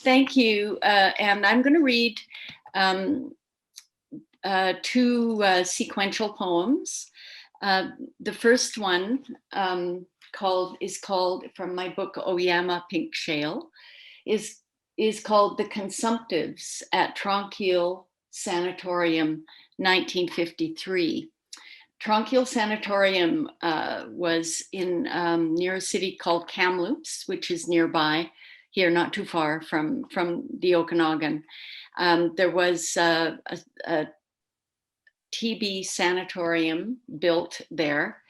Thank you. And I'm going to read two sequential poems. The first one is called, from my book Oyama Pink Shale, is called The Consumptives at Tranquil Sanatorium, 1953. Tranquil Sanatorium was in near a city called Kamloops, which is nearby here, not too far from the Okanagan. There was a TB sanatorium built there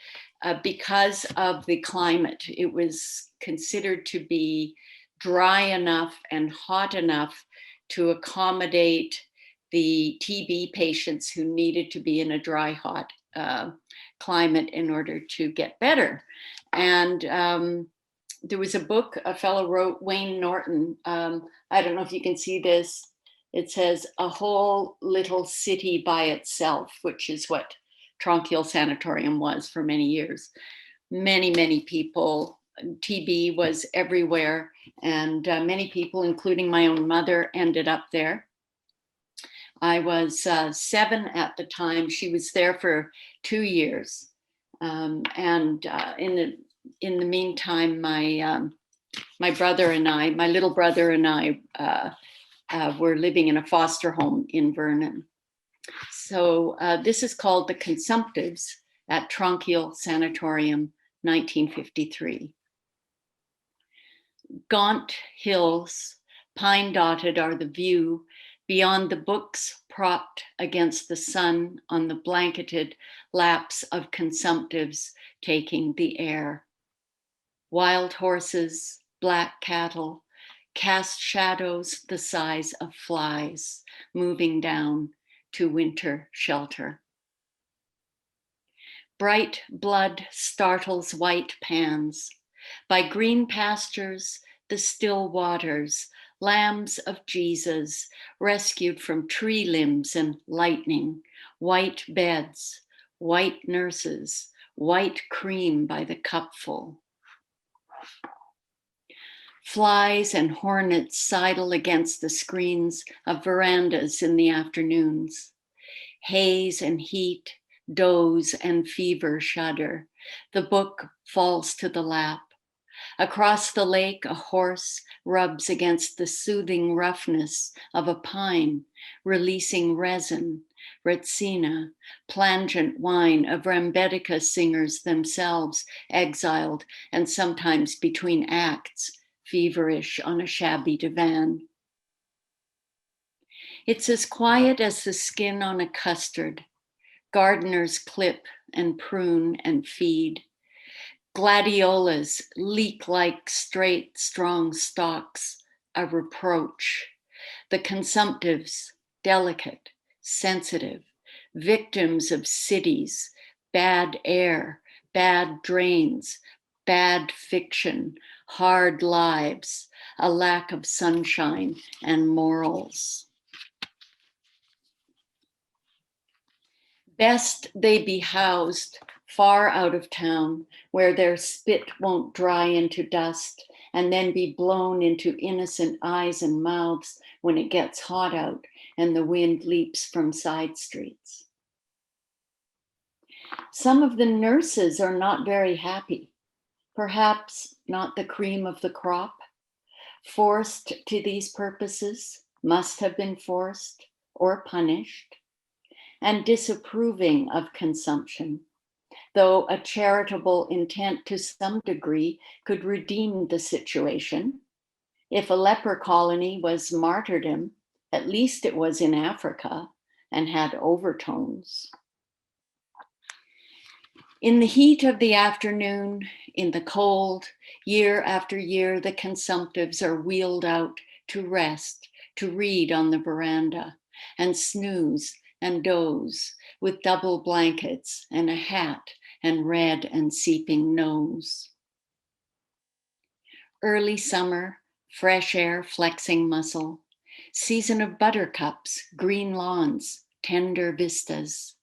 because of the climate. It was considered to be dry enough and hot enough to accommodate the TB patients who needed to be in a dry, hot climate in order to get better. And there was a book a fellow wrote, Wayne Norton. I don't know if you can see this. It says A Whole Little City by Itself, which is what Tranquil Sanatorium was for many years. Many, many people, TB was everywhere, and many people, including my own mother, ended up there. I was 7 at the time. She was there for 2 years. And in the meantime, my brother and I, my little brother and I, were living in a foster home in Vernon. So this is called The Consumptives at Tranquil Sanatorium, 1953. Gaunt hills, pine-dotted are the view, beyond the books propped against the sun on the blanketed laps of consumptives taking the air. Wild horses, black cattle, cast shadows the size of flies, moving down to winter shelter. Bright blood startles white pans. By green pastures, the still waters, lambs of Jesus, rescued from tree limbs and lightning, white beds, white nurses, white cream by the cupful. Flies and hornets sidle against the screens of verandas in the afternoons. Haze and heat, doze and fever shudder. The book falls to the lap. Across the lake, a horse rubs against the soothing roughness of a pine, releasing resin, retsina, plangent wine of Rambetica singers themselves, exiled and sometimes between acts, feverish on a shabby divan. It's as quiet as the skin on a custard. Gardeners clip and prune and feed. Gladiolas leak like straight, strong stalks, a reproach. The consumptives, delicate, sensitive, victims of cities, bad air, bad drains, bad fiction, hard lives, a lack of sunshine and morals. Best they be housed far out of town, where their spit won't dry into dust and then be blown into innocent eyes and mouths when it gets hot out and the wind leaps from side streets. Some of the nurses are not very happy, perhaps not the cream of the crop, forced to these purposes, must have been forced or punished, and disapproving of consumption, though a charitable intent to some degree could redeem the situation. If a leper colony was martyrdom, at least it was in Africa and had overtones. In the heat of the afternoon, in the cold, year after year, the consumptives are wheeled out to rest, to read on the veranda, and snooze and doze with double blankets and a hat and red and seeping nose. Early summer, fresh air flexing muscle, season of buttercups, green lawns, tender vistas.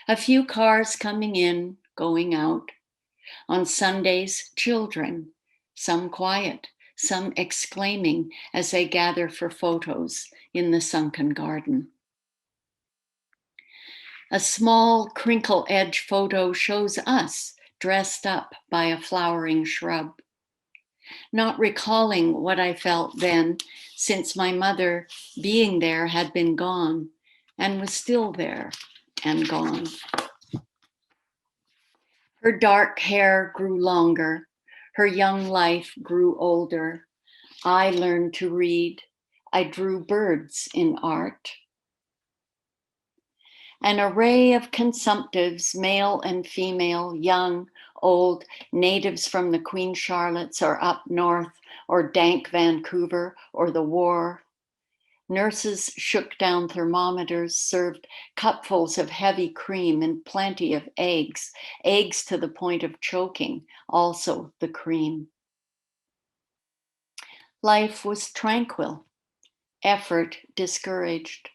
A few cars coming in, going out. On Sundays, children, some quiet, some exclaiming as they gather for photos in the sunken garden. A small crinkle edge photo shows us dressed up by a flowering shrub. Not recalling what I felt then, since my mother, being there, had been gone and was still there and gone. Her dark hair grew longer. Her young life grew older. I learned to read. I drew birds in art. An array of consumptives, male and female, young, old, natives from the Queen Charlottes or up north, or dank Vancouver or the war. Nurses shook down thermometers, served cupfuls of heavy cream and plenty of eggs, eggs to the point of choking, also the cream. Life was tranquil, effort discouraged.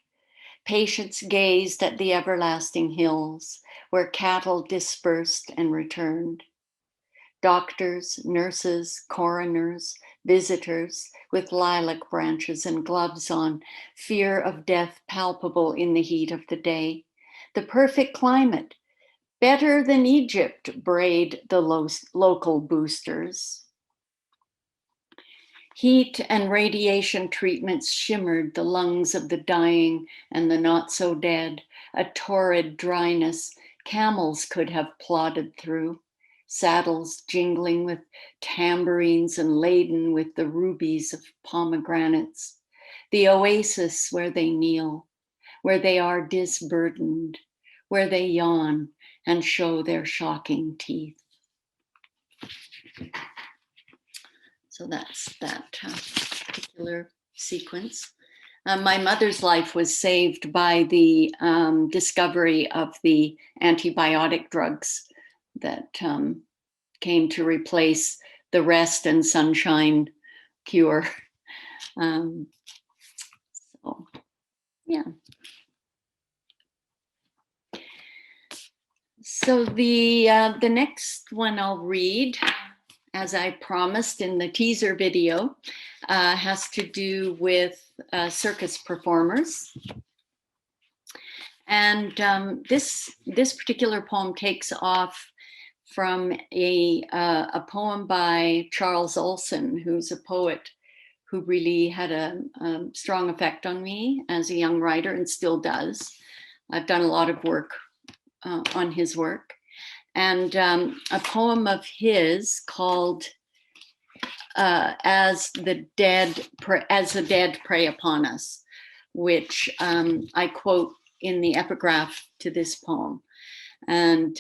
Patients gazed at the everlasting hills where cattle dispersed and returned. Doctors, nurses, coroners, visitors with lilac branches and gloves on, fear of death palpable in the heat of the day. The perfect climate, better than Egypt, brayed the local boosters. Heat and radiation treatments shimmered the lungs of the dying and the not so dead, a torrid dryness camels could have plodded through, saddles jingling with tambourines and laden with the rubies of pomegranates, the oasis where they kneel, where they are disburdened, where they yawn and show their shocking teeth. So that's that particular sequence. My mother's life was saved by the discovery of the antibiotic drugs that came to replace the rest and sunshine cure. So, yeah. So the next one I'll read, as I promised in the teaser video, has to do with circus performers. And this particular poem takes off from a poem by Charles Olson, who's a poet who really had a strong effect on me as a young writer and still does. I've done a lot of work on his work. And a poem of his called "As the Dead Prey Upon Us," which I quote in the epigraph to this poem. And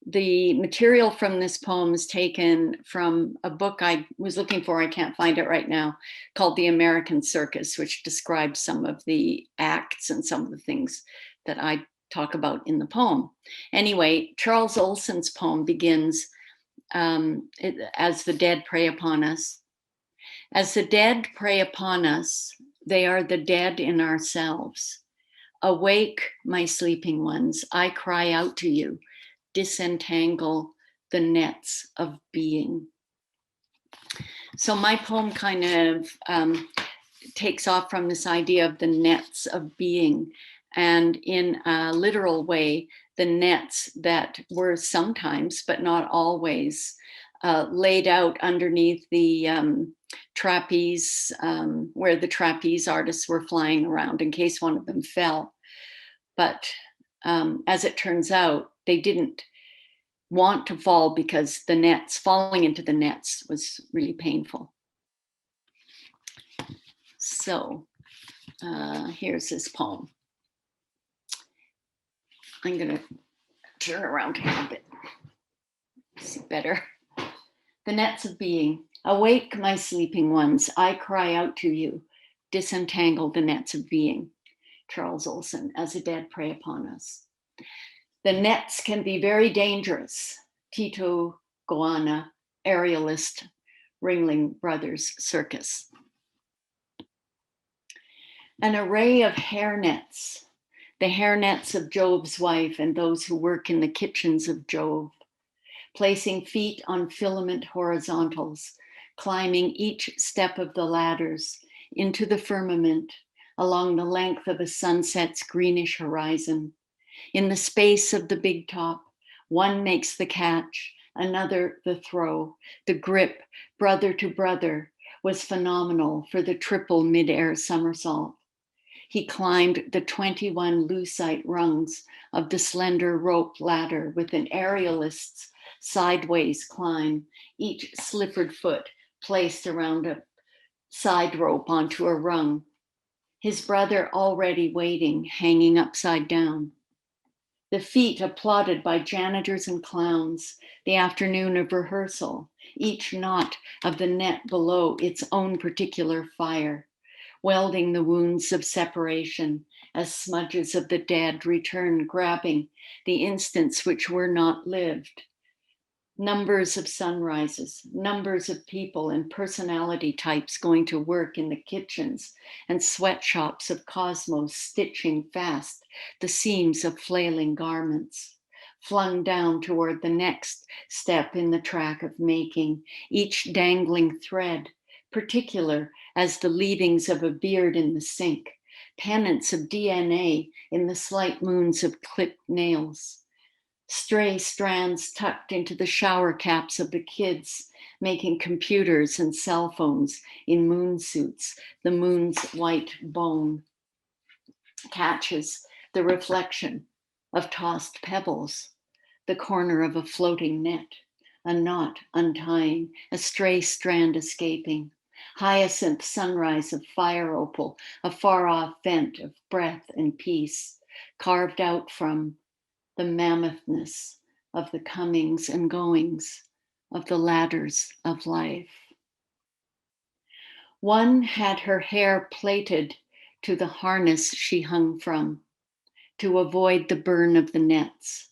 the material from this poem is taken from a book I was looking for, I can't find it right now, called The American Circus, which describes some of the acts and some of the things that I talk about in the poem. Anyway, Charles Olson's poem begins, as the dead prey upon us. As the dead prey upon us, they are the dead in ourselves. Awake, my sleeping ones, I cry out to you, disentangle the nets of being. So my poem kind of takes off from this idea of the nets of being, and in a literal way, the nets that were sometimes, but not always, laid out underneath the trapeze, where the trapeze artists were flying around in case one of them fell. But as it turns out, they didn't want to fall because falling into the nets was really painful. So here's this poem. I'm going to turn around here a bit. See better. The nets of being. Awake, my sleeping ones. I cry out to you. Disentangle the nets of being. Charles Olson, as the dead prey upon us. The nets can be very dangerous. Tito Goana, aerialist, Ringling Brothers Circus. An array of hairnets. The hairnets of Jove's wife and those who work in the kitchens of Jove, placing feet on filament horizontals, climbing each step of the ladders into the firmament along the length of a sunset's greenish horizon. In the space of the big top, one makes the catch, another the throw. The grip, brother to brother, was phenomenal for the triple mid-air somersault. He climbed the 21 lucite rungs of the slender rope ladder with an aerialist's sideways climb, each slippered foot placed around a side rope onto a rung. His brother already waiting, hanging upside down. The feat applauded by janitors and clowns, the afternoon of rehearsal, each knot of the net below its own particular fire, welding the wounds of separation as smudges of the dead return, grabbing the instants which were not lived. Numbers of sunrises, numbers of people and personality types going to work in the kitchens and sweatshops of cosmos, stitching fast the seams of flailing garments, flung down toward the next step in the track of making, each dangling thread, particular as the leavings of a beard in the sink, pennants of DNA in the slight moons of clipped nails. Stray strands tucked into the shower caps of the kids, making computers and cell phones in moon suits, the moon's white bone catches the reflection of tossed pebbles, the corner of a floating net, a knot untying, a stray strand escaping, hyacinth sunrise of fire opal, a far-off vent of breath and peace, carved out from the mammothnesss of the comings and goings of the ladders of life. One had her hair plaited to the harness she hung from to avoid the burn of the nets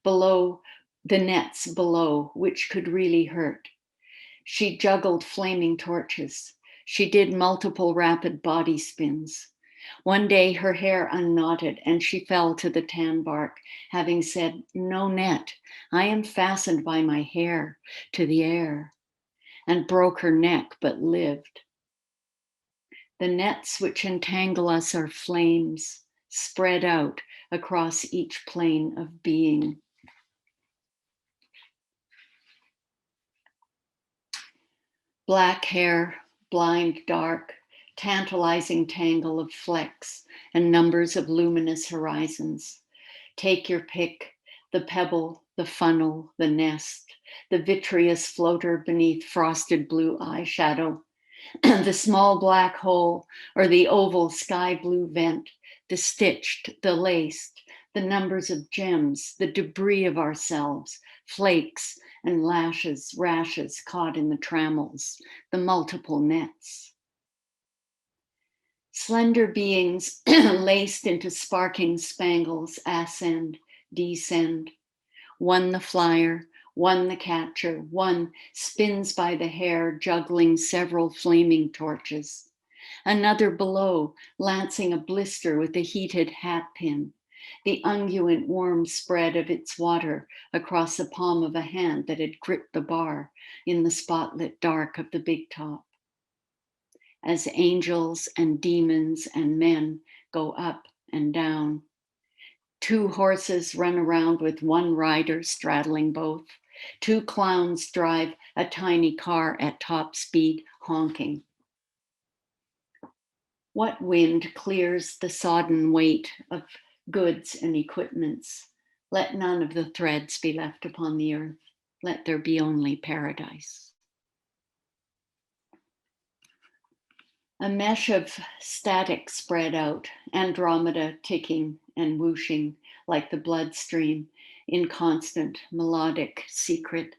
below, which could really hurt. She juggled flaming torches. She did multiple rapid body spins. One day her hair unknotted and she fell to the tan bark, having said, "No net, I am fastened by my hair to the air," and broke her neck but lived. The nets which entangle us are flames spread out across each plane of being. Black hair, blind dark, tantalizing tangle of flecks and numbers of luminous horizons. Take your pick, the pebble, the funnel, the nest, the vitreous floater beneath frosted blue eyeshadow, the small black hole or the oval sky blue vent, the stitched, the laced, the numbers of gems, the debris of ourselves, flakes and lashes, rashes caught in the trammels, the multiple nets. Slender beings laced into sparking spangles ascend, descend. One the flyer, one the catcher, one spins by the hair, juggling several flaming torches. Another below, lancing a blister with a heated hat pin, the unguent warm spread of its water across the palm of a hand that had gripped the bar in the spotlit dark of the big top. As angels and demons and men go up and down. Two horses run around with one rider straddling both. Two clowns drive a tiny car at top speed, honking. What wind clears the sodden weight of goods and equipments? Let none of the threads be left upon the earth. Let there be only paradise. A mesh of static spread out, Andromeda ticking and whooshing like the bloodstream in constant, melodic secret.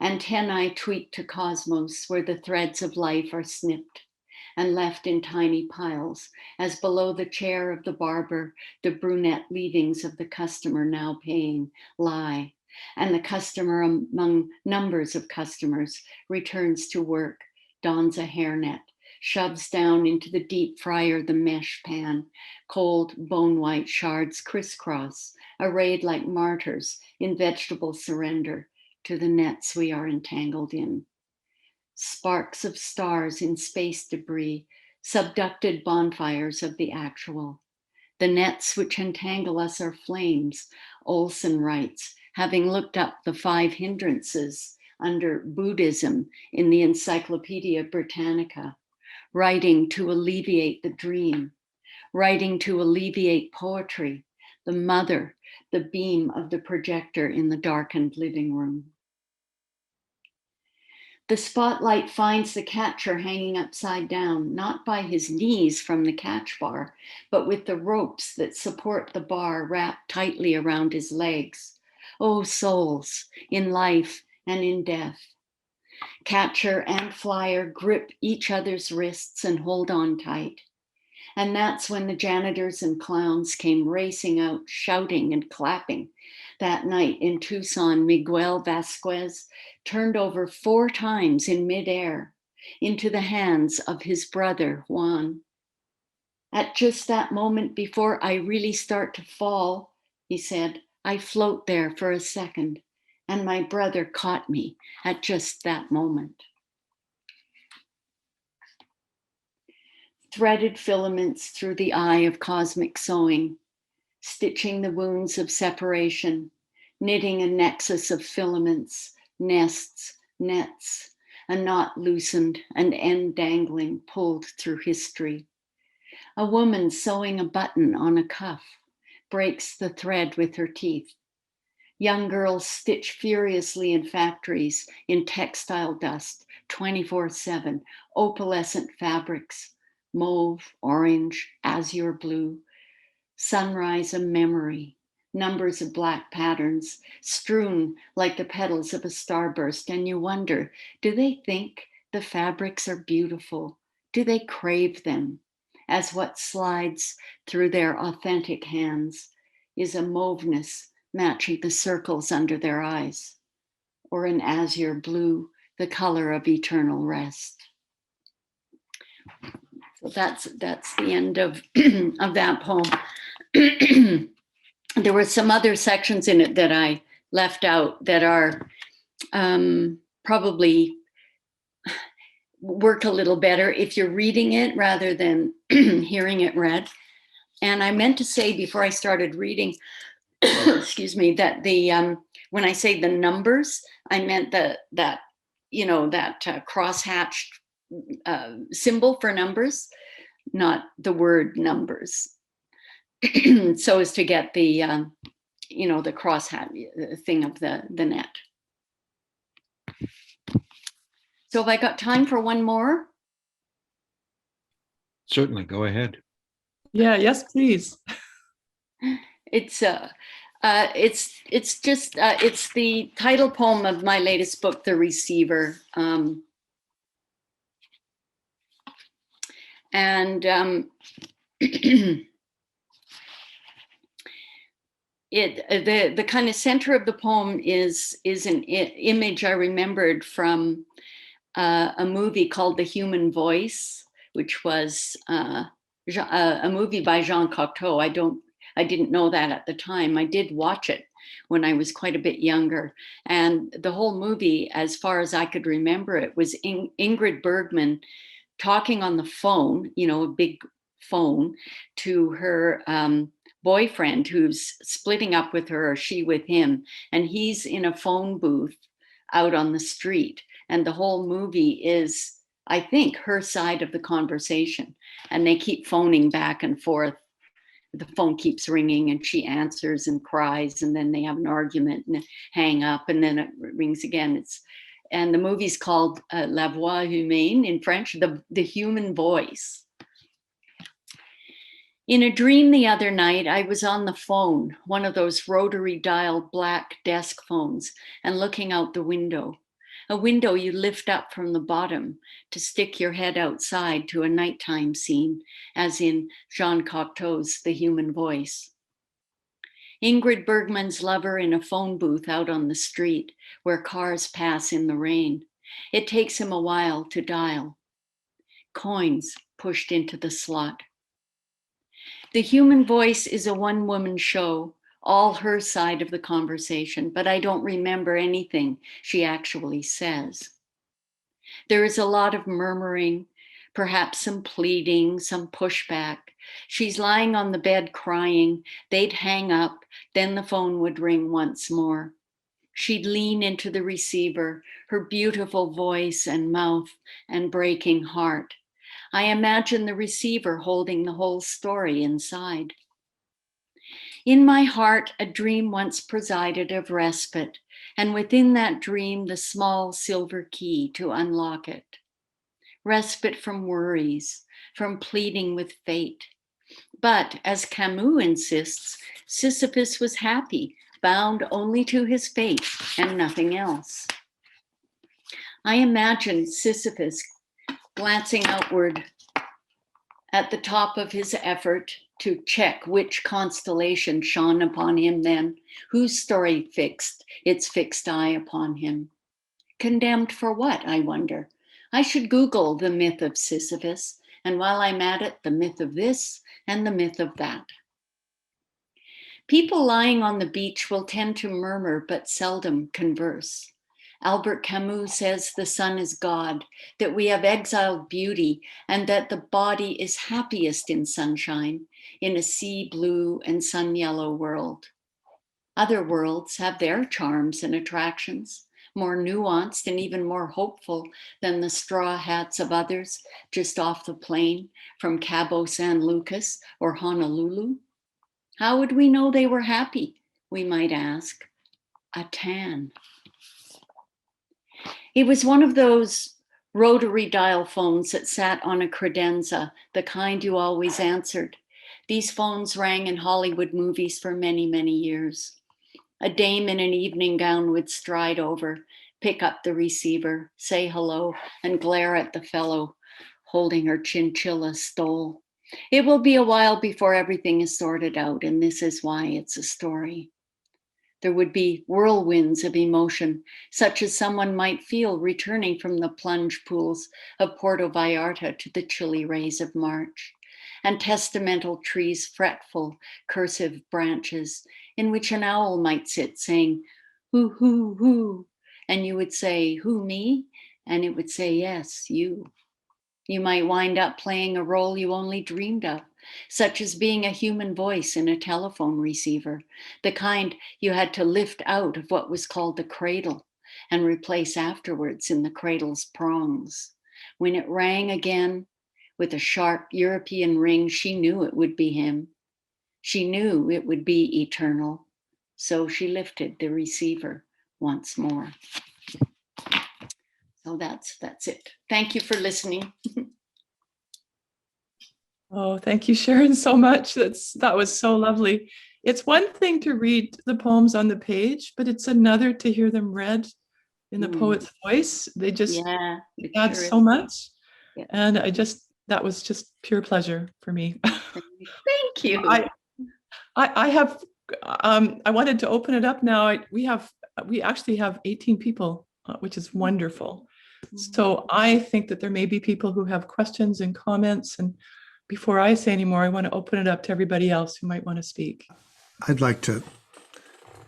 Antennae tweaked to cosmos where the threads of life are snipped and left in tiny piles, as below the chair of the barber, the brunette leavings of the customer now paying lie, and the customer among numbers of customers returns to work, dons a hairnet, shoves down into the deep fryer the mesh pan, cold bone-white shards crisscross, arrayed like martyrs in vegetable surrender to the nets we are entangled in. sparks of stars in space debris, subducted bonfires of the actual. The nets which entangle us are flames, Olson writes, having looked up the 5 hindrances under Buddhism in the Encyclopedia Britannica, writing to alleviate the dream, writing to alleviate poetry, the mother, the beam of the projector in the darkened living room. The spotlight finds the catcher hanging upside down, not by his knees from the catch bar, but with the ropes that support the bar wrapped tightly around his legs. Oh, souls, in life and in death. Catcher and flyer grip each other's wrists and hold on tight. And that's when the janitors and clowns came racing out, shouting and clapping. That night in Tucson, Miguel Vasquez turned over 4 times in midair into the hands of his brother, Juan. At just that moment before I really start to fall, he said, I float there for a second, and my brother caught me at just that moment. Threaded filaments through the eye of cosmic sewing, stitching the wounds of separation, knitting a nexus of filaments, nests, nets, a knot loosened, an end dangling, pulled through history. A woman sewing a button on a cuff breaks the thread with her teeth. Young girls stitch furiously in factories, in textile dust, 24/7, opalescent fabrics, mauve, orange, azure blue, sunrise of memory, numbers of black patterns strewn like the petals of a starburst. And you wonder, do they think the fabrics are beautiful? Do they crave them? As what slides through their authentic hands is a mauveness matching the circles under their eyes, or an azure blue, the color of eternal rest. So that's the end of of that poem. There were some other sections in it that I left out that are probably work a little better if you're reading it rather than hearing it read. And I meant to say before I started reading, excuse me, that the when I say the numbers, I meant that crosshatched symbol for numbers, not the word numbers, so as to get the the crosshatch thing of the net. So have I got time for one more? Certainly, go ahead. Yeah, yes, please. It's the title poem of my latest book, The Receiver. The kind of center of the poem is an image I remembered from a movie called The Human Voice, which was a movie by Jean Cocteau. I didn't know that at the time. I did watch it when I was quite a bit younger. And the whole movie, as far as I could remember it, was Ingrid Bergman talking on the phone, a big phone, to her boyfriend who's splitting up with her, or she with him. And he's in a phone booth out on the street. And the whole movie is, I think, her side of the conversation. And they keep phoning back and forth. The phone keeps ringing and she answers and cries, and then they have an argument and hang up, and then it rings again. And the movie's called La Voix Humaine in French, the human voice. In a dream the other night, I was on the phone, one of those rotary dial black desk phones, and looking out the window. A window you lift up from the bottom to stick your head outside to a nighttime scene, as in Jean Cocteau's The Human Voice. Ingrid Bergman's lover in a phone booth out on the street where cars pass in the rain. It takes him a while to dial. Coins pushed into the slot. The Human Voice is a one-woman show, all her side of the conversation, but I don't remember anything she actually says. There is a lot of murmuring, perhaps some pleading, some pushback. She's lying on the bed crying. They'd hang up, then the phone would ring once more. She'd lean into the receiver, her beautiful voice and mouth and breaking heart. I imagine the receiver holding the whole story inside. In my heart, a dream once presided of respite, and within that dream, the small silver key to unlock it. Respite from worries, from pleading with fate. But as Camus insists, Sisyphus was happy, bound only to his fate and nothing else. I imagine Sisyphus glancing outward at the top of his effort to check which constellation shone upon him then, whose story fixed its fixed eye upon him. Condemned for what, I wonder? I should Google the myth of Sisyphus, and while I'm at it, the myth of this and the myth of that. People lying on the beach will tend to murmur but seldom converse. Albert Camus says the sun is God, that we have exiled beauty, and that the body is happiest in sunshine, in a sea blue and sun yellow world. Other worlds have their charms and attractions, more nuanced and even more hopeful than the straw hats of others just off the plane from Cabo San Lucas or Honolulu. How would we know they were happy, we might ask? A tan. It was one of those rotary dial phones that sat on a credenza, the kind you always answered. These phones rang in Hollywood movies for many, many years. A dame in an evening gown would stride over, pick up the receiver, say hello, and glare at the fellow holding her chinchilla stole. It will be a while before everything is sorted out, and this is why it's a story. There would be whirlwinds of emotion, such as someone might feel returning from the plunge pools of Puerto Vallarta to the chilly rays of March, and testamental trees' fretful, cursive branches, in which an owl might sit saying, "Who, who," and you would say, "Who, me?" And it would say, "Yes, you." You might wind up playing a role you only dreamed of, such as being a human voice in a telephone receiver, the kind you had to lift out of what was called the cradle and replace afterwards in the cradle's prongs. When it rang again with a sharp European ring, she knew it would be him. She knew it would be eternal. So she lifted the receiver once more. So that's it. Thank you for listening. Oh, thank you, Sharon, so much. That was so lovely. It's one thing to read the poems on the page, but it's another to hear them read in the poet's voice. They just add so much. Yeah. And that was just pure pleasure for me. Thank you. I wanted to open it up now. We actually have 18 people, which is wonderful. So I think that there may be people who have questions and comments, and before I say any more, I want to open it up to everybody else who might want to speak. I'd like to.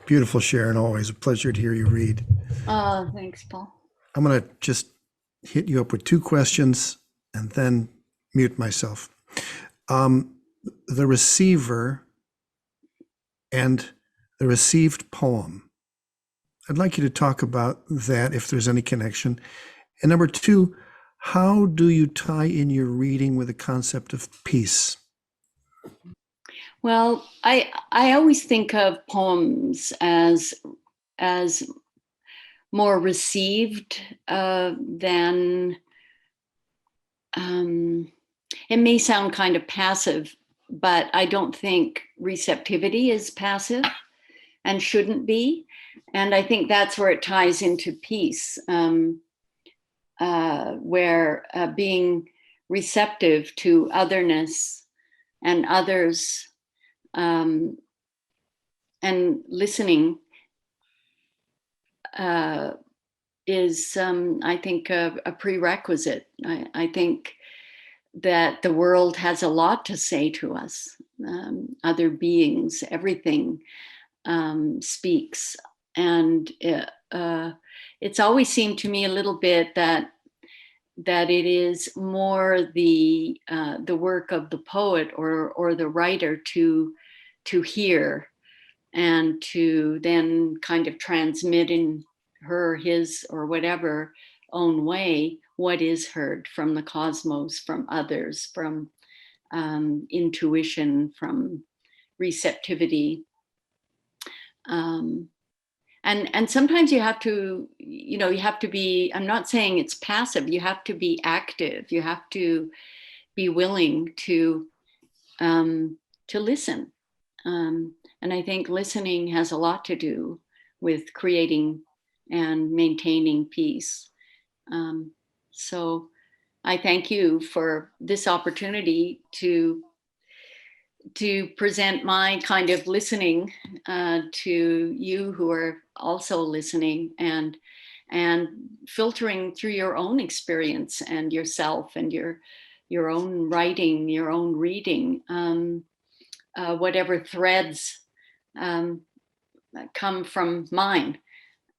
Beautiful, Sharon. Always a pleasure to hear you read. Oh, thanks, Paul. I'm going to just hit you up with two questions and then mute myself. The receiver and the received poem. I'd like you to talk about that if there's any connection. And number two, how do you tie in your reading with the concept of peace? Well, I always think of poems as more received than, it may sound kind of passive, but I don't think receptivity is passive and shouldn't be. And I think that's where it ties into peace, where being receptive to otherness and others and listening is, I think, a prerequisite. I think that the world has a lot to say to us. Other beings, everything speaks. And it's always seemed to me a little bit that that it is more the work of the poet or the writer to hear and to then kind of transmit in her, his, or whatever own way what is heard from the cosmos, from others, from intuition, from receptivity. And sometimes you have to, you have to be, I'm not saying it's passive, you have to be active, you have to be willing to listen. And I think listening has a lot to do with creating and maintaining peace. So I thank you for this opportunity to present my kind of listening to you who are also listening, and filtering through your own experience and yourself and your own writing, your own reading, whatever threads come from mine.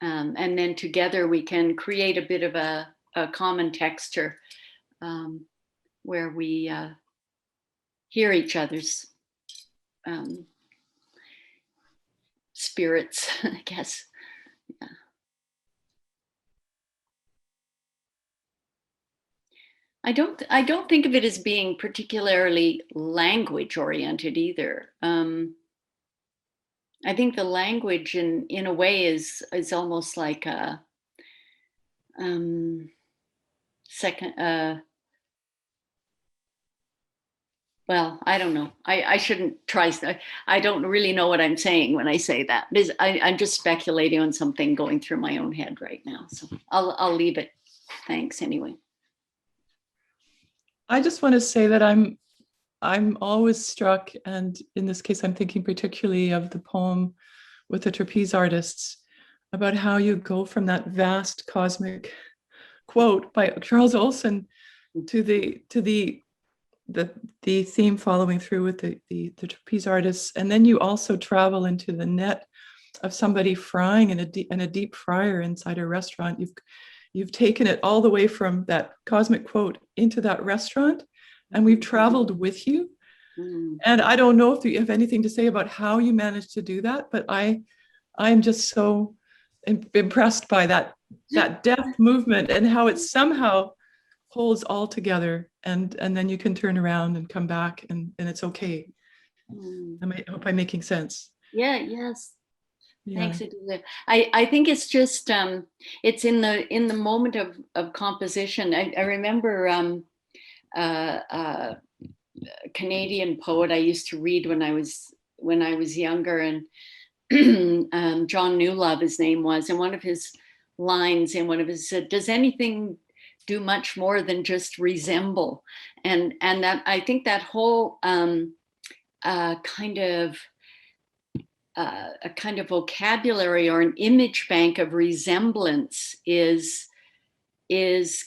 And then together we can create a bit of a common texture where we hear each other's spirits, I guess. Yeah. I don't think of it as being particularly language oriented either. I think the language in a way is almost like a second. Well, I don't know. I shouldn't try. I don't really know what I'm saying when I say that. I'm just speculating on something going through my own head right now. So I'll leave it. Thanks anyway. I just want to say that I'm always struck, and in this case, I'm thinking particularly of the poem with the trapeze artists, about how you go from that vast cosmic quote by Charles Olson to the theme following through with the trapeze artists, and then you also travel into the net of somebody frying in a deep fryer inside a restaurant. You've taken it all the way from that cosmic quote into that restaurant, and we've traveled with you. And I don't know if you have anything to say about how you managed to do that, but I'm just so impressed by that depth movement and how it somehow holds all together, and then you can turn around and come back, and it's okay. I hope I'm making sense. Yeah. Yes. Yeah. Thanks, Adela. I think it's just it's in the moment of composition. I remember a Canadian poet I used to read when I was younger, and John Newlove, his name was, and one of his lines in one of his said, "Does anything do much more than just resemble?" And that, I think that whole kind of a kind of vocabulary or an image bank of resemblance is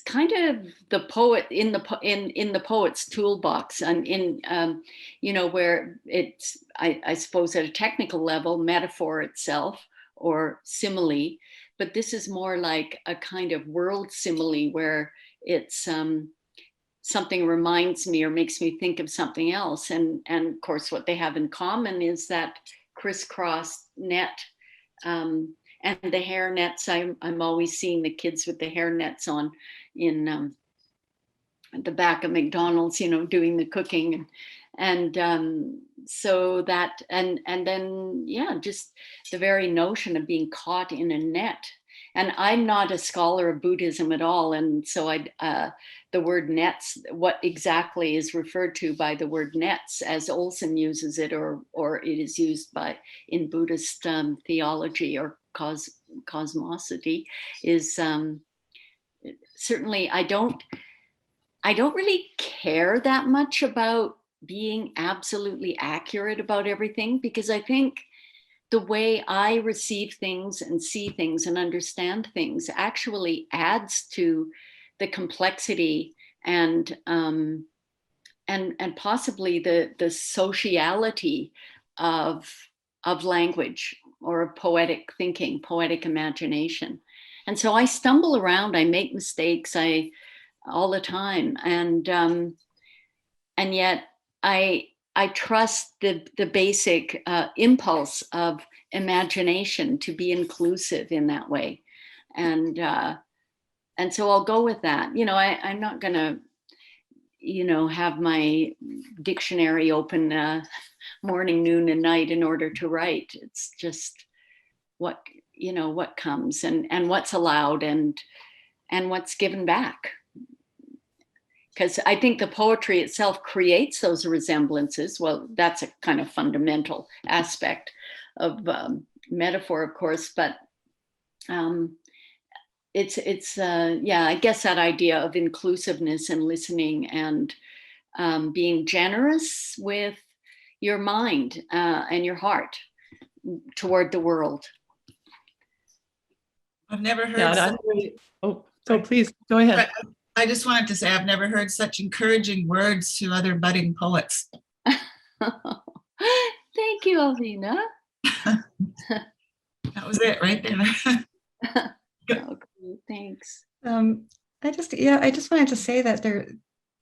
kind of the poet in the poet's toolbox, and in where it's I suppose at a technical level metaphor itself or simile, but this is more like a kind of world simile where it's something reminds me or makes me think of something else, and of course what they have in common is that crisscross net, and the hair nets. I'm always seeing the kids with the hair nets on in at the back of McDonald's, doing the cooking, and so that and then just the very notion of being caught in a net. And I'm not a scholar of Buddhism at all, and so the word nets, what exactly is referred to by the word nets as Olson uses it, or it is used in Buddhist theology or cosmosity, is certainly I don't really care that much about being absolutely accurate about everything, because I think the way I receive things and see things and understand things actually adds to the complexity and possibly the sociality of language or of poetic thinking, poetic imagination. And so I stumble around, I make mistakes, I all the time. And yet I trust the basic impulse of imagination to be inclusive in that way. And so I'll go with that. I'm not gonna, have my dictionary open morning, noon, and night in order to write. It's just what comes and what's allowed and what's given back. Because I think the poetry itself creates those resemblances. Well, that's a kind of fundamental aspect of metaphor, of course, but it's I guess that idea of inclusiveness and listening and being generous with your mind and your heart toward the world. I've never heard. Yeah, so please go ahead. I just wanted to say I've never heard such encouraging words to other budding poets. Thank you, Alvina. That was it right there. Okay, thanks. I just wanted to say that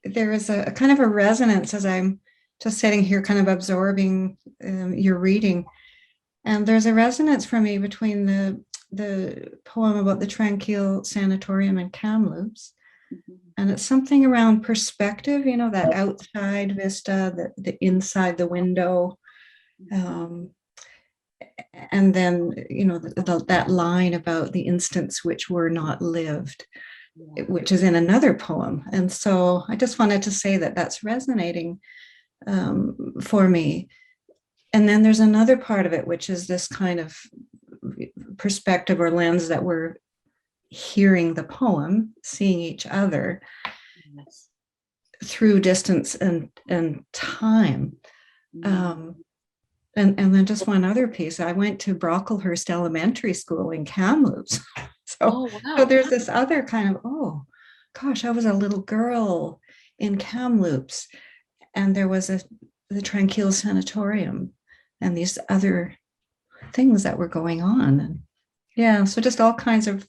there is a kind of a resonance as I'm just sitting here kind of absorbing your reading. And there's a resonance for me between the poem about the tranquil sanatorium in Kamloops. Mm-hmm. And it's something around perspective, that outside vista, the inside the window. And then, that line about the instants which were not lived, which is in another poem. And so I just wanted to say that that's resonating for me. And then there's another part of it, which is this kind of perspective or lens that we're hearing the poem, seeing each other through distance and time. And then just one other piece, I went to Brocklehurst Elementary School in Kamloops. So there's this other kind of, oh gosh, I was a little girl in Kamloops, and there was the Tranquil Sanatorium and these other things that were going on. And yeah, so just all kinds of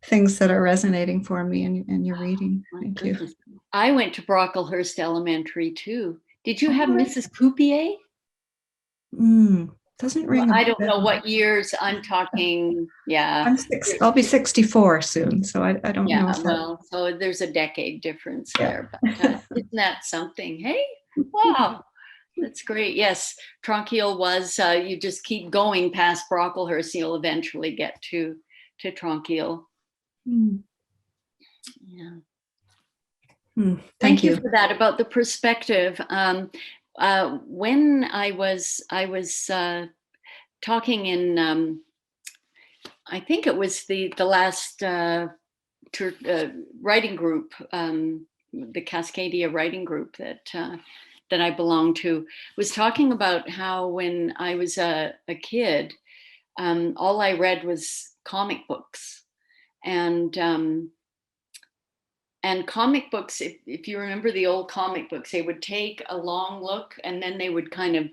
things that are resonating for me in your reading. Thank you. I went to Brocklehurst Elementary too. Did you have Mrs. Coupier? Doesn't ring. I don't know what years I'm talking. Yeah, I'll be 64 soon, so I don't know. Well, so there's a decade difference there, but isn't that something? Hey, wow, that's great. Yes, Tranquil was. You just keep going past Brocklehurst, you'll eventually get to Tranquil. Yeah. Thank you for that about the perspective. When I was talking in, I think it was the last writing group, the Cascadia writing group that I belonged to, was talking about how when I was a kid, all I read was comic books. And comic books, if you remember the old comic books, they would take a long look and then they would kind of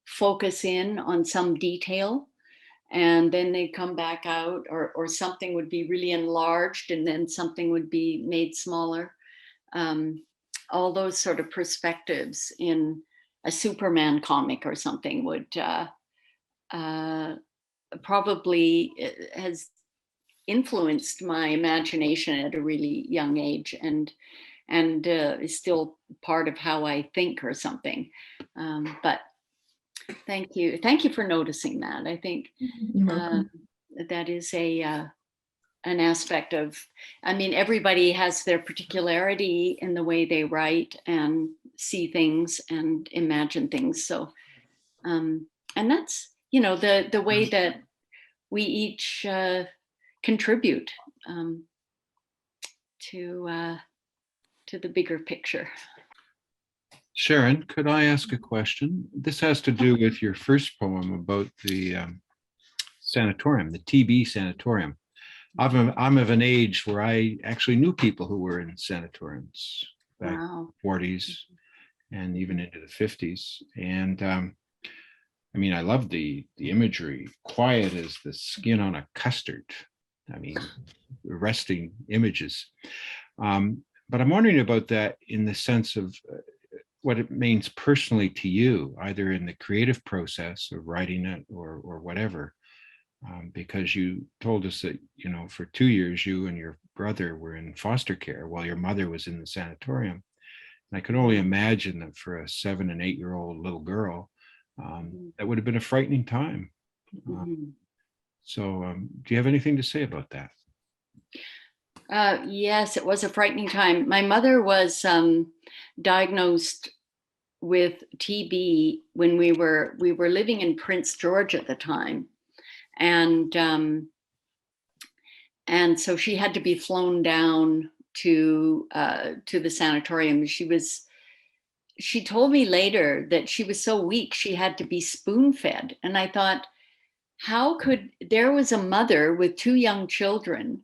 focus in on some detail, and then they'd come back out, or something would be really enlarged and then something would be made smaller. All those sort of perspectives in a Superman comic or something would probably has influenced my imagination at a really young age, and is still part of how I think or something. But thank you for noticing that. I think that is an aspect of, I mean, everybody has their particularity in the way they write and see things and imagine things. So, and that's, the way that we each contribute to the bigger picture. Sharon, could I ask a question? This has to do with your first poem about the sanatorium, the TB sanatorium. I'm of an age where I actually knew people who were in sanatoriums back in the 40s and even into the 50s. And I mean, I love the imagery, quiet as the skin on a custard. I mean, arresting images. but I'm wondering about that in the sense of what it means personally to you, either in the creative process of writing it or whatever. Because you told us that, you know, for 2 years, you and your brother were in foster care while your mother was in the sanatorium. And I could only imagine that for a 7- and 8-year-old little girl, that would have been a frightening time. So do you have anything to say about that? Yes, it was a frightening time. My mother was diagnosed with TB when we were living in Prince George at the time, and so she had to be flown down to the sanatorium. She told me later that she was so weak she had to be spoon fed, and I thought, how could there was a mother with 2 young children,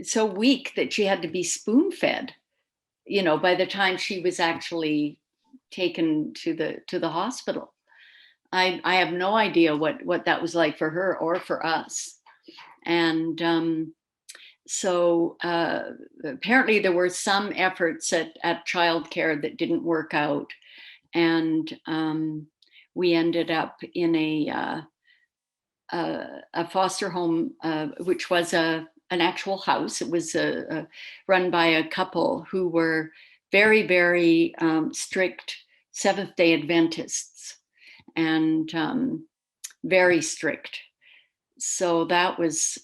so weak that she had to be spoon fed, you know, by the time she was actually taken to the hospital. I have no idea what that was like for her or for us. And so apparently there were some efforts at childcare that didn't work out. And we ended up in a foster home, which was an actual house. It was run by a couple who were very, very strict Seventh-day Adventists, and very strict. So that was,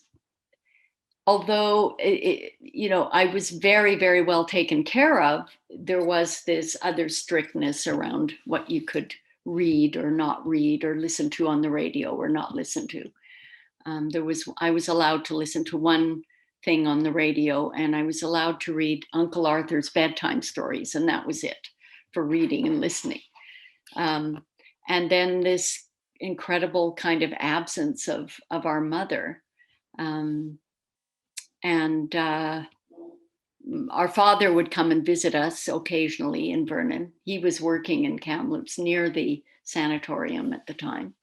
although you know, I was very, very well taken care of, there was this other strictness around what you could read or not read, or listen to on the radio or not listen to. I was allowed to listen to one thing on the radio, and I was allowed to read Uncle Arthur's bedtime stories, and that was it for reading and listening. And then this incredible kind of absence of our mother. And our father would come and visit us occasionally in Vernon. He was working in Kamloops near the sanatorium at the time.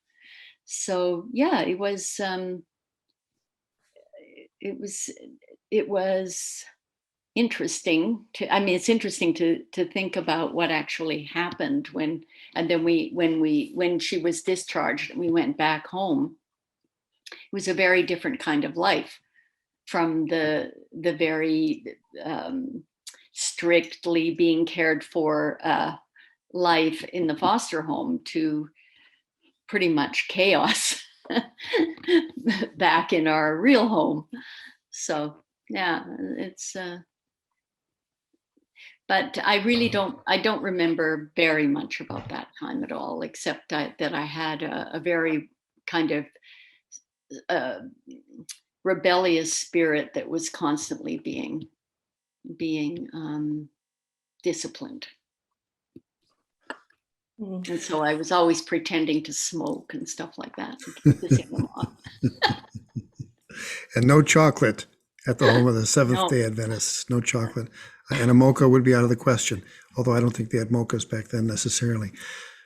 So yeah, it was interesting to, I mean, it's interesting to think about what actually happened when she was discharged and we went back home. It was a very different kind of life from the very strictly being cared for life in the foster home to pretty much chaos back in our real home. So yeah, it's but I really don't remember very much about that time at all, except that I had a very kind of rebellious spirit that was constantly being disciplined. And so I was always pretending to smoke and stuff like that to keep the signal off. And no chocolate at the home of the Seventh-day Adventists. No chocolate. And a mocha would be out of the question, although I don't think they had mochas back then necessarily.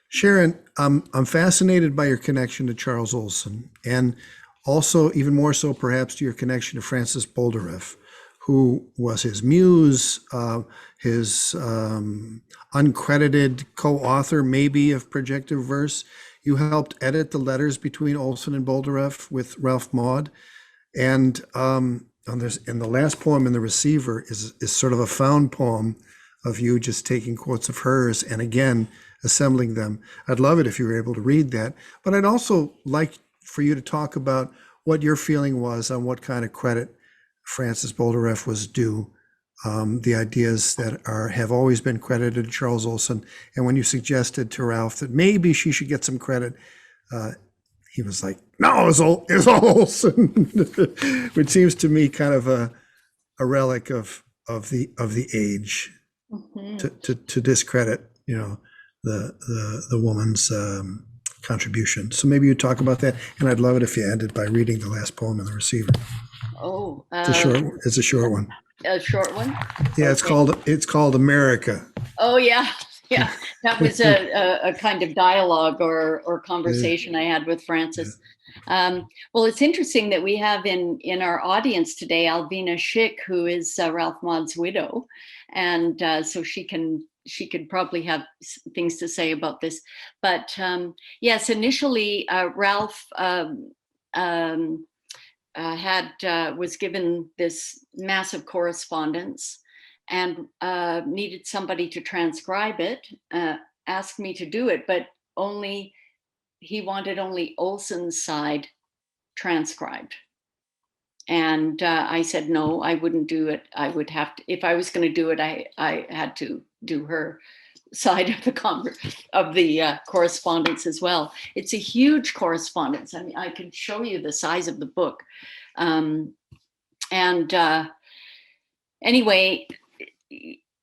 Sharon, I'm fascinated by your connection to Charles Olson, and also even more so perhaps to your connection to Francis Boldereff, who was his muse, his uncredited co-author maybe of projective verse. You helped edit the letters between Olson and Boldereff with Ralph Maud. And the last poem in The Receiver is sort of a found poem of you just taking quotes of hers and again assembling them. I'd love it if you were able to read that, but I'd also like for you to talk about what your feeling was on what kind of credit Francis Boldereff was due, the ideas that have always been credited to Charles Olson. And when you suggested to Ralph that maybe she should get some credit, he was like, no, it's Olson, which seems to me kind of a relic of the age, to discredit, you know, the woman's contribution. So maybe you talk about that, and I'd love it if you ended by reading the last poem in The Receiver. Oh, it's a short one. A short one? Yeah, okay. It's called America. Oh yeah. Yeah, that was a kind of dialogue or conversation I had with Francis. Well, it's interesting that we have in our audience today Alvina Schick, who is Ralph Maud's widow, and so she could probably have things to say about this. But yes, initially Ralph was given this massive correspondence and needed somebody to transcribe it, asked me to do it, but he wanted only Olson's side transcribed. And I said, no, I wouldn't do it. I would have to, if I was going to do it, I had to do her side of the correspondence as well. It's a huge correspondence. I mean, I can show you the size of the book. Anyway,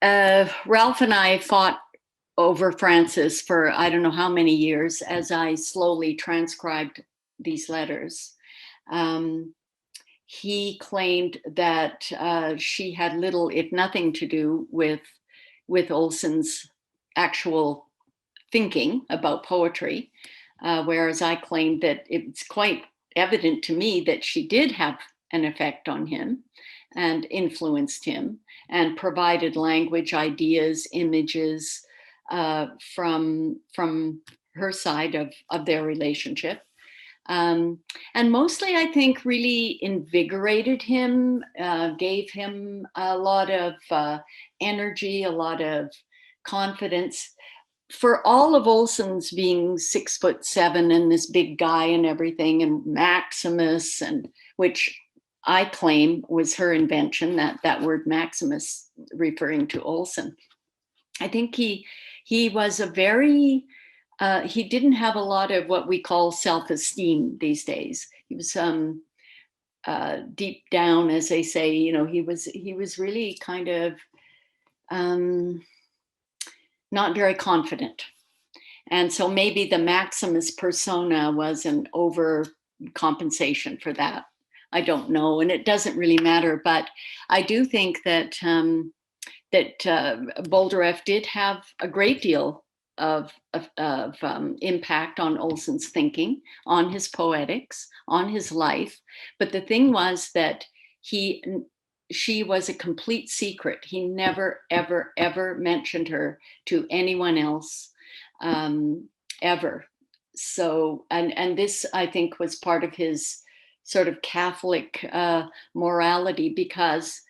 Ralph and I fought over Francis for I don't know how many years as I slowly transcribed these letters. He claimed that she had little, if nothing, to do with Olson's actual thinking about poetry, whereas I claimed that it's quite evident to me that she did have an effect on him and influenced him and provided language, ideas, images from her side of their relationship. And mostly, I think, really invigorated him, gave him a lot of energy, a lot of confidence. For all of Olson's being 6'7" and this big guy and everything, and Maximus, and which I claim was her invention, that word Maximus referring to Olson. I think he was a very he didn't have a lot of what we call self-esteem these days. He was deep down, as they say, you know, he was really kind of not very confident. And so maybe the Maximus persona was an overcompensation for that. I don't know, and it doesn't really matter. But I do think that Boldyrev did have a great deal of impact on Olson's thinking, on his poetics, on his life. But the thing was that she was a complete secret. He never, ever, ever mentioned her to anyone else, ever. So, and this, I think, was part of his sort of Catholic morality, because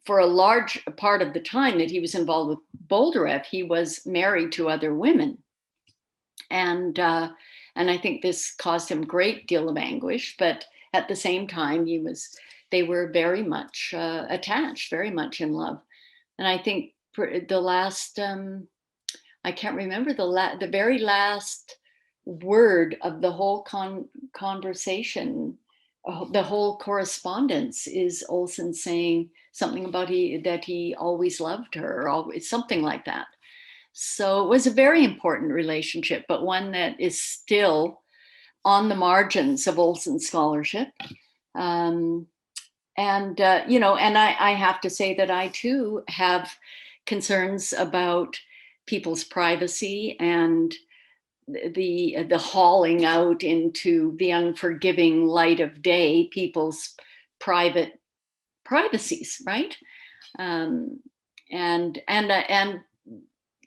for a large part of the time that he was involved with Boldyrev, he was married to other women. And I think this caused him a great deal of anguish, but at the same time, they were very much attached, very much in love. And I think the last, I can't remember the very last word of the whole conversation, the whole correspondence, is Olson saying something about that he always loved her, or always, something like that. So it was a very important relationship, but one that is still on the margins of Olson scholarship. You know, and I have to say that I too have concerns about people's privacy and the hauling out into the unforgiving light of day, people's privacies, right? And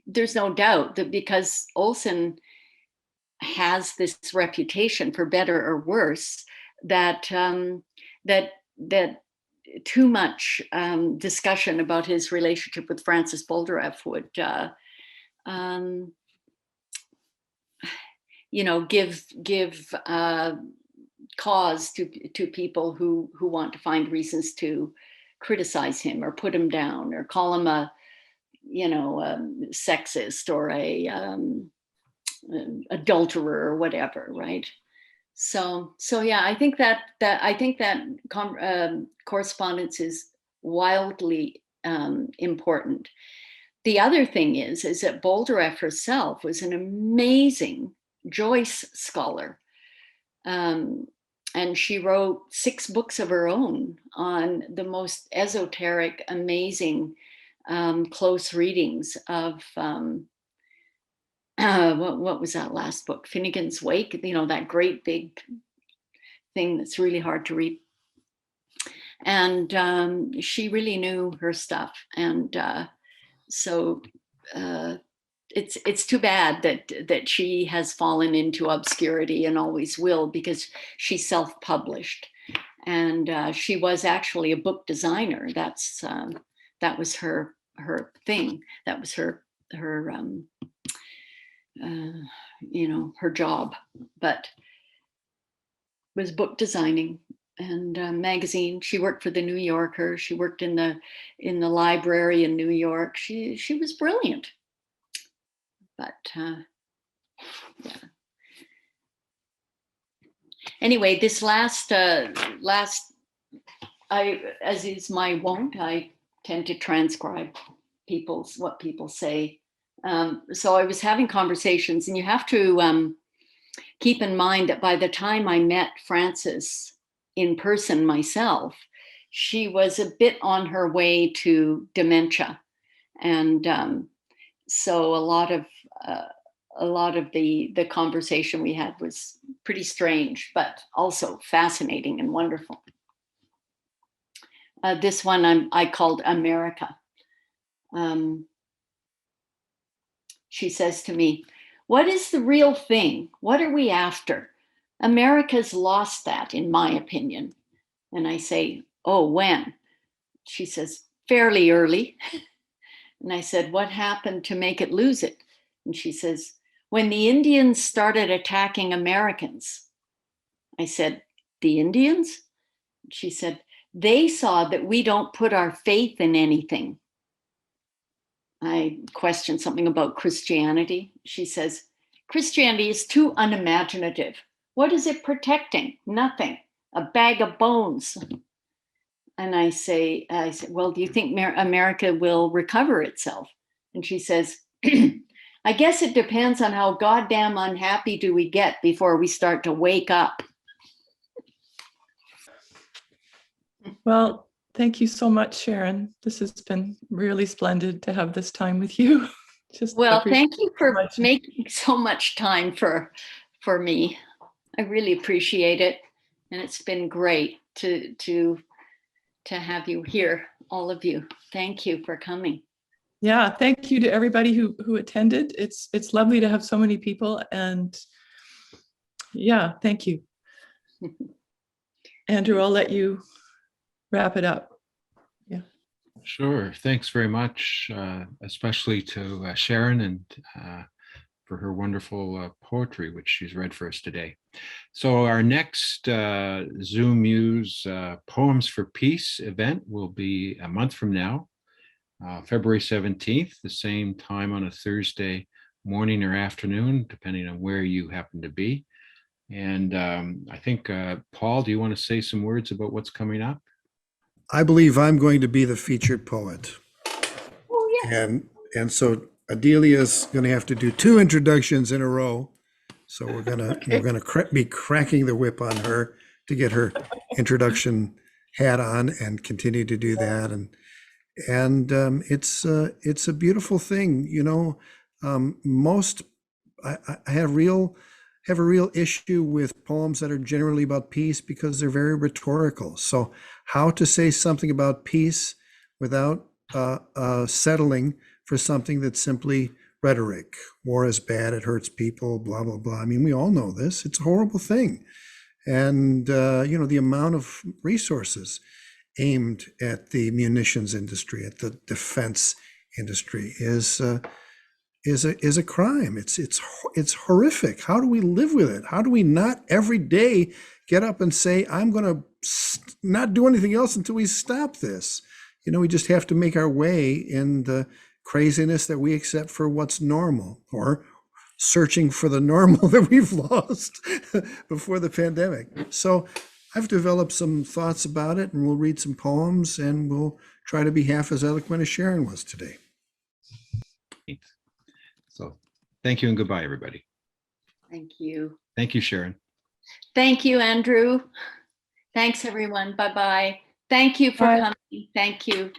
there's no doubt that because Olson has this reputation, for better or worse, that that too much discussion about his relationship with Francis Boldyrev would you know, give cause to people who want to find reasons to criticize him or put him down or call him a, you know, sexist or a adulterer or whatever, right? So yeah, I think that correspondence is wildly important. The other thing is that Boldyrev herself was an amazing Joyce scholar. And she wrote 6 books of her own on the most esoteric, amazing close readings of what was that last book? Finnegan's Wake, that great big thing that's really hard to read. And she really knew her stuff. And so it's too bad that she has fallen into obscurity and always will, because she self-published. And she was actually a book designer. That was her thing. That was her her job, but was book designing and magazine. She worked for the New Yorker. She worked in the library in New York. She was brilliant. But yeah. Anyway, this last, as is my wont, I tend to transcribe what people say. So I was having conversations, and you have to keep in mind that by the time I met Frances in person myself, she was a bit on her way to dementia. And so a lot of the conversation we had was pretty strange, but also fascinating and wonderful. This one I called America. She says to me, "What is the real thing? What are we after? America's lost that, in my opinion." And I say, "Oh, when?" She says, "Fairly early." And I said, "What happened to make it lose it?" And she says, "When the Indians started attacking Americans." I said, "The Indians?" She said, "They saw that we don't put our faith in anything." I questioned something about Christianity. She says, "Christianity is too unimaginative. What is it protecting? Nothing. A bag of bones." And I said, "Well, do you think America will recover itself?" And she says, "I guess it depends on how goddamn unhappy do we get before we start to wake up." Well, thank you so much, Sharon. This has been really splendid to have this time with you. Well, thank you for making so much time for me. I really appreciate it. And it's been great to have you here, all of you. Thank you for coming. Yeah, thank you to everybody who attended. It's lovely to have so many people, and yeah, thank you. Andrew, I'll let you wrap it up. Yeah. Sure. Thanks very much, especially to Sharon and for her wonderful poetry, which she's read for us today. So our next ZoomMuse Poems for Peace event will be a month from now, February 17th, the same time on a Thursday morning or afternoon, depending on where you happen to be. And I think, Paul, do you want to say some words about what's coming up? I believe I'm going to be the featured poet. Oh, yes. And so Adelia's going to have to do 2 introductions in a row. So we're gonna be cracking the whip on her to get her introduction hat on and continue to do that. And it's a beautiful thing, you know. I have a real issue with poems that are generally about peace because they're very rhetorical. So how to say something about peace without settling for something that's simply rhetoric. War is bad, it hurts people, blah, blah, blah. I mean, we all know this. It's a horrible thing. And, you know, the amount of resources aimed at the munitions industry, at the defense industry is a crime. It's horrific. How do we live with it? How do we not every day get up and say, I'm going to not do anything else until we stop this? You know, we just have to make our way in the craziness that we accept for what's normal, or searching for the normal that we've lost before the pandemic. So I've developed some thoughts about it, and we'll read some poems, and we'll try to be half as eloquent as Sharon was today. So thank you and goodbye, everybody. Thank you. Thank you, Sharon. Thank you, Andrew. Thanks, everyone. Bye-bye. Thank you for coming. Thank you.